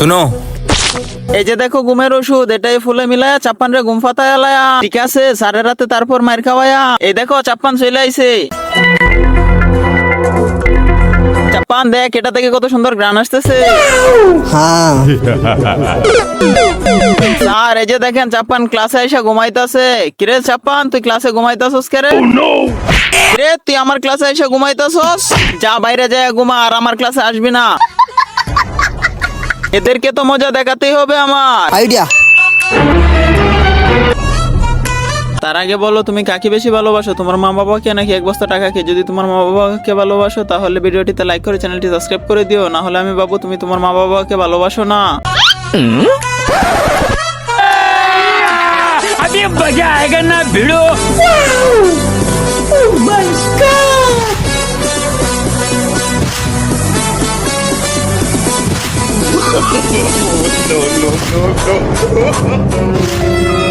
শুনো, এই যে দেখো ঘুমের ওষুধ, এটাই ফুলে মিলায়া চাপ্পান রে ঘুম ফাতায় আলায়া। ঠিক আছে, সাড়ে রাতে তারপর মার খাওয়ায়া। এই দেখো চাপ্পান চলে আইছে। চাপ্পান দেখ, এটা থেকে কত সুন্দর গ্রান আসতেছে। হ্যাঁ স্যার এই যে দেখেন চাপ্পান ক্লাসে আইসা ঘুমাইতাছে। কিরে চাপ্পান, তুই ক্লাসে ঘুমাইতাছস কেরে? কিরে তুই আমার ক্লাসে আইসা ঘুমাইতাছস? যা বাইরে যায় ঘুমা, আর আমার ক্লাসে আসবি না। এদেরকে তো মজা দেখাতেই হবে আমার। আইডিয়া। তার আগে বলো, তুমি কাকে বেশি ভালোবাসো, তোমার মা বাবাকে নাকি এক বস্তা টাকাকে? যদি তোমার মা বাবাকে ভালোবাসো তাহলে ভিডিওটিতে লাইক করে চ্যানেলটি সাবস্ক্রাইব করে দিও, না হলে আমি ভাববো তুমি তোমার মা বাবাকে ভালোবাসো না। अभी मजा आएगा ना भिड़ो। no, no, no, no.